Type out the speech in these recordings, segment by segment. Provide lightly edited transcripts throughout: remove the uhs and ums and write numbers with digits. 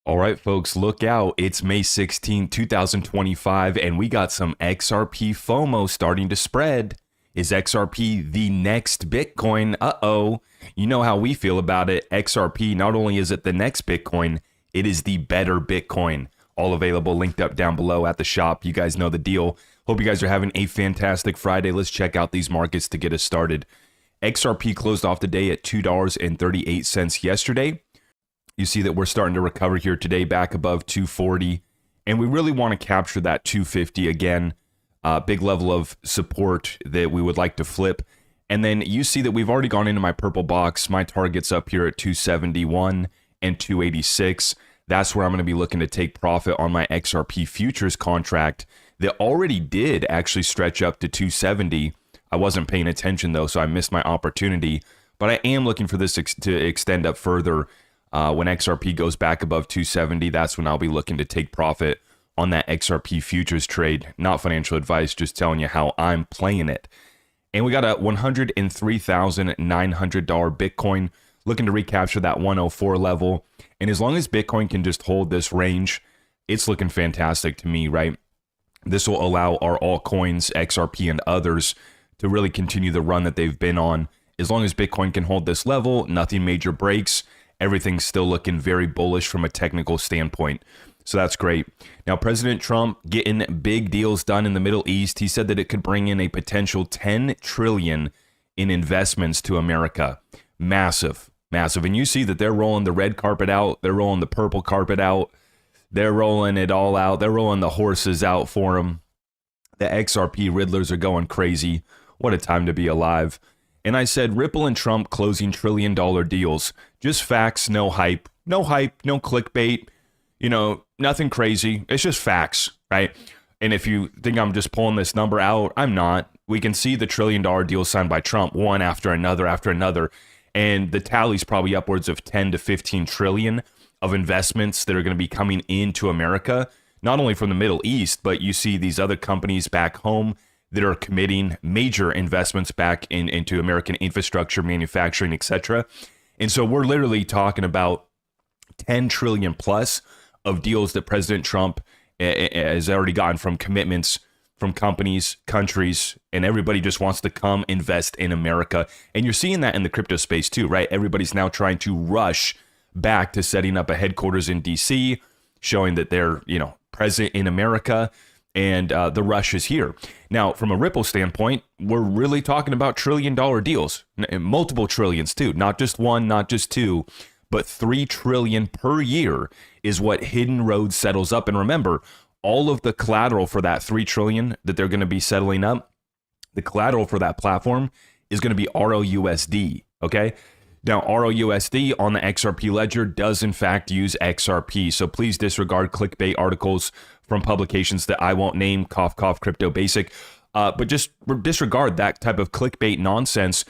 All right, folks, look out. It's May 16, 2025, and we got some XRP FOMO starting to spread. Is XRP the next Bitcoin? Uh-oh. You know how we feel about it. XRP, not only is it the next Bitcoin, it is the better Bitcoin. All available, linked up down below at the shop. You guys know the deal. Hope you guys are having a fantastic Friday. Let's check out these markets to get us started. XRP closed off the day at $2.38 yesterday. You see that we're starting to recover here today, back above 240, and we really want to capture that 250 again. Big level of support that we would like to flip. And then you see that we've already gone into my purple box. My target's up here at 271 and 286. That's where I'm going to be looking to take profit on my XRP futures contract that already did actually stretch up to 270. I wasn't paying attention though, so I missed my opportunity. But I am looking for this to extend up further. When XRP goes back above 270, that's when I'll be looking to take profit on that XRP futures trade. Not financial advice, just telling you how I'm playing it. And we got a $103,900 Bitcoin, looking to recapture that 104 level. And as long as Bitcoin can just hold this range, it's looking fantastic to me, right? This will allow our altcoins, XRP and others, to really continue the run that they've been on. As long as Bitcoin can hold this level, nothing major breaks. Everything's still looking very bullish from a technical standpoint. So that's great. Now, President Trump getting big deals done in the Middle East. He said that it could bring in a potential 10 trillion in investments to America. Massive, massive. And you see that they're rolling the red carpet out. They're rolling the purple carpet out. They're rolling it all out. They're rolling the horses out for them. The XRP Riddlers are going crazy. What a time to be alive. And I said, Ripple and Trump closing trillion-dollar deals. Just facts, no hype. No hype, no clickbait. You know, nothing crazy. It's just facts, right? And if you think I'm just pulling this number out, I'm not. We can see the trillion-dollar deals signed by Trump, one after another after another. And the tally's probably upwards of 10 to 15 trillion of investments that are going to be coming into America, not only from the Middle East, but you see these other companies back home that are committing major investments back into American infrastructure, manufacturing, etc. And so we're literally talking about 10 trillion plus of deals that President Trump has already gotten from commitments from companies, countries, and everybody just wants to come invest in America. And you're seeing that in the crypto space too, right? Everybody's now trying to rush back to setting up a headquarters in DC, showing that they're, present in America. And the rush is here. Now, from a Ripple standpoint, we're really talking about trillion-dollar deals, multiple trillions too, not just one, not just two, but 3 trillion per year is what Hidden Road settles up. And remember, all of the collateral for that 3 trillion that they're going to be settling up, the collateral for that platform is going to be ROUSD, okay? Now, ROUSD on the XRP ledger does in fact use XRP, so please disregard clickbait articles from publications that I won't name, cough, cough, crypto basic, but just disregard that type of clickbait nonsense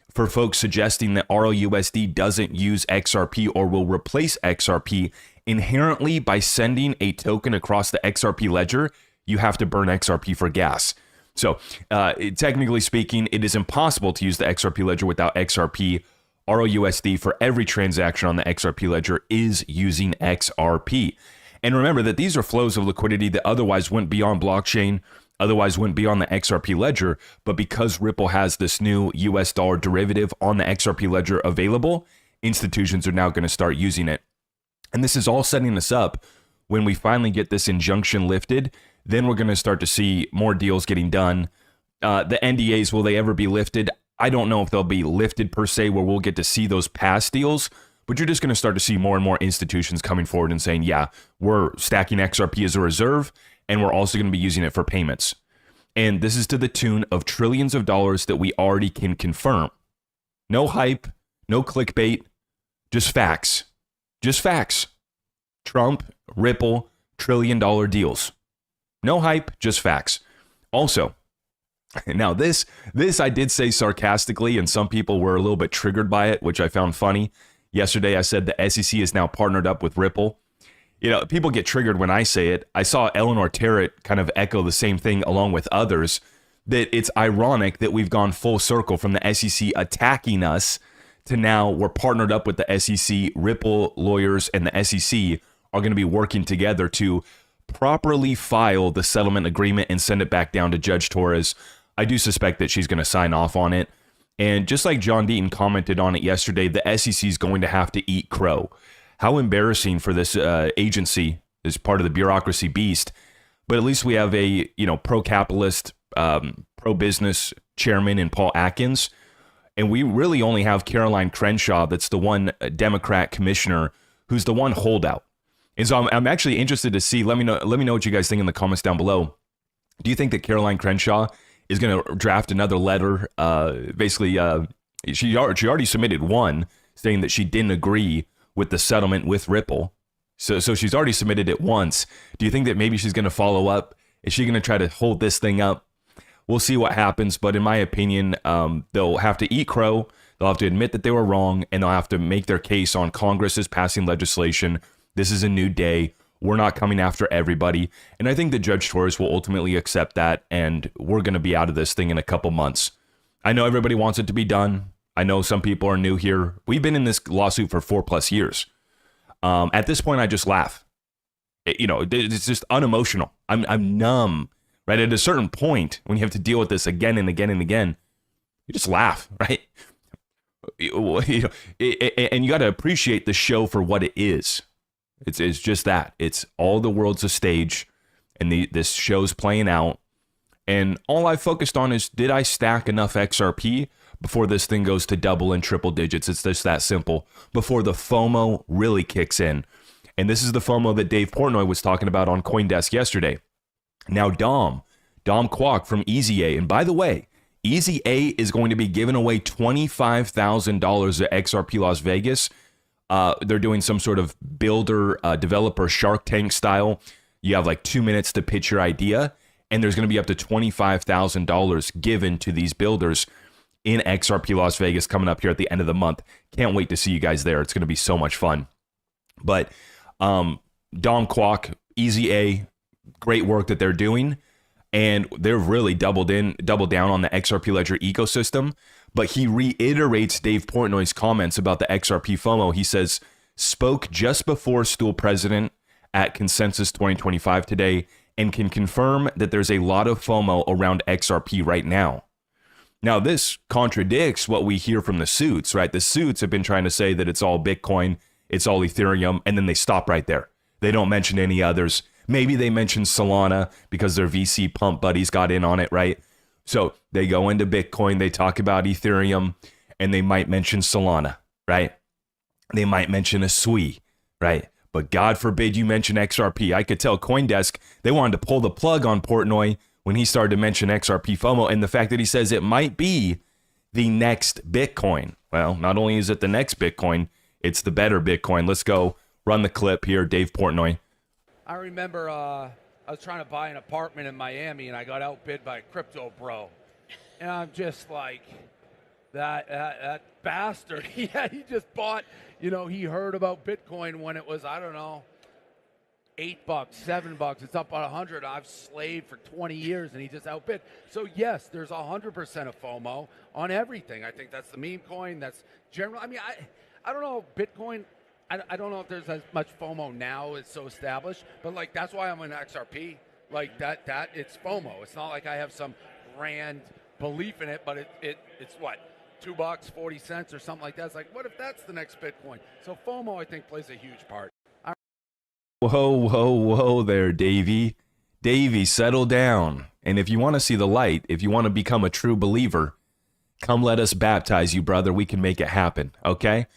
for folks suggesting that ROUSD doesn't use XRP or will replace XRP. Inherently, by sending a token across the XRP ledger, you have to burn XRP for gas. So technically speaking, it is impossible to use the XRP ledger without XRP. ROUSD for every transaction on the XRP ledger is using XRP. And remember that these are flows of liquidity that otherwise wouldn't be on blockchain, otherwise wouldn't be on the XRP ledger. But because Ripple has this new US dollar derivative on the XRP ledger available, institutions are now going to start using it. And this is all setting us up when we finally get this injunction lifted. Then we're going to start to see more deals getting done. The NDAs, will they ever be lifted? I don't know if they'll be lifted per se, where we'll get to see those past deals. But you're just going to start to see more and more institutions coming forward and saying, yeah, we're stacking XRP as a reserve, and we're also going to be using it for payments. And this is to the tune of trillions of dollars that we already can confirm. No hype, no clickbait, just facts. Just facts. Trump, Ripple, trillion-dollar deals. No hype, just facts. Also, now this I did say sarcastically, and some people were a little bit triggered by it, which I found funny. Yesterday, I said the SEC is now partnered up with Ripple. People get triggered when I say it. I saw Eleanor Terrett kind of echo the same thing along with others, that it's ironic that we've gone full circle from the SEC attacking us to now we're partnered up with the SEC, Ripple lawyers and the SEC are going to be working together to properly file the settlement agreement and send it back down to Judge Torres. I do suspect that she's going to sign off on it. And just like John Deaton commented on it yesterday, the SEC is going to have to eat crow. How embarrassing for this agency as part of the bureaucracy beast. But at least we have a pro-capitalist, pro-business chairman in Paul Atkins. And we really only have Caroline Crenshaw, that's the one Democrat commissioner who's the one holdout. And so I'm actually interested to see. Let me know what you guys think in the comments down below. Do you think that Caroline Crenshaw is going to draft another letter? She already submitted one saying that she didn't agree with the settlement with Ripple. So she's already submitted it once. Do you think that maybe she's going to follow up? Is she going to try to hold this thing up? We'll see what happens. But in my opinion, they'll have to eat crow. They'll have to admit that they were wrong, and they'll have to make their case on Congress is passing legislation. This is a new day. We're not coming after everybody. And I think that Judge Torres will ultimately accept that, and we're going to be out of this thing in a couple months. I know everybody wants it to be done. I know some people are new here. We've been in this lawsuit for 4+ years. At this point, I just laugh. It's just unemotional. I'm numb, right? At a certain point, when you have to deal with this again and again and again, you just laugh, right? And you got to appreciate the show for what it is. It's just that. It's all the world's a stage, and this show's playing out. And all I focused on is, did I stack enough XRP before this thing goes to double and triple digits? It's just that simple. Before the FOMO really kicks in. And this is the FOMO that Dave Portnoy was talking about on CoinDesk yesterday. Now, Dom Kwok from Easy A. And by the way, Easy A is going to be giving away $25,000 at XRP Las Vegas. They're doing some sort of builder, developer Shark Tank style. You have like 2 minutes to pitch your idea, and there's going to be up to $25,000 given to these builders in XRP Las Vegas coming up here at the end of the month. Can't wait to see you guys there. It's going to be so much fun. But Dom Kwok, Easy A, great work that they're doing, and they're really doubled down on the XRP Ledger ecosystem. But he reiterates Dave Portnoy's comments about the XRP FOMO. He says, spoke just before Stool President at Consensus 2025 today and can confirm that there's a lot of FOMO around XRP right now. Now, this contradicts what we hear from the suits, right? The suits have been trying to say that it's all Bitcoin, it's all Ethereum, and then they stop right there. They don't mention any others. Maybe they mention Solana because their VC pump buddies got in on it, right? So they go into Bitcoin, they talk about Ethereum, and they might mention Solana, right? They might mention a SWI, right? But God forbid you mention XRP. I could tell CoinDesk, they wanted to pull the plug on Portnoy when he started to mention XRP FOMO, and the fact that he says it might be the next Bitcoin. Well, not only is it the next Bitcoin, it's the better Bitcoin. Let's go run the clip here, Dave Portnoy. I remember I was trying to buy an apartment in Miami, and I got outbid by Crypto Bro. And I'm just like, that bastard. He just bought, he heard about Bitcoin when it was, I don't know, $8, $7. It's up on 100. I've slaved for 20 years, and he just outbid. So yes, there's 100% of FOMO on everything. I think that's the meme coin. That's general. I mean, I don't know, Bitcoin. I don't know if there's as much FOMO now. It's so established, but like that's why I'm in XRP. Like that it's FOMO. It's not like I have some grand belief in it, but it's what, $2.40 or something like that. It's like, what if that's the next Bitcoin? So FOMO, I think, plays a huge part. Whoa there, Davey. Davey, settle down. And if you want to see the light, if you want to become a true believer, come let us baptize you, brother. We can make it happen, okay?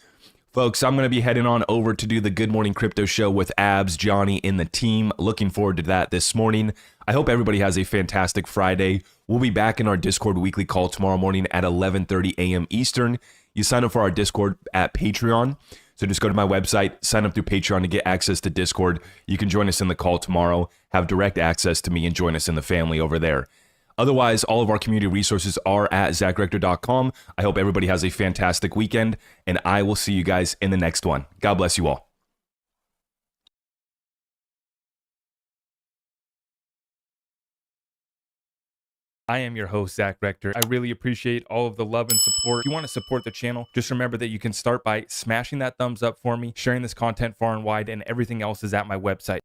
Folks, I'm going to be heading on over to do the Good Morning Crypto Show with Abs, Johnny, and the team. Looking forward to that this morning. I hope everybody has a fantastic Friday. We'll be back in our Discord weekly call tomorrow morning at 11:30 a.m. Eastern. You sign up for our Discord at Patreon. So just go to my website, sign up through Patreon to get access to Discord. You can join us in the call tomorrow, have direct access to me, and join us in the family over there. Otherwise, all of our community resources are at zachrector.com. I hope everybody has a fantastic weekend, and I will see you guys in the next one. God bless you all. I am your host, Zach Rector. I really appreciate all of the love and support. If you want to support the channel, just remember that you can start by smashing that thumbs up for me, sharing this content far and wide, and everything else is at my website.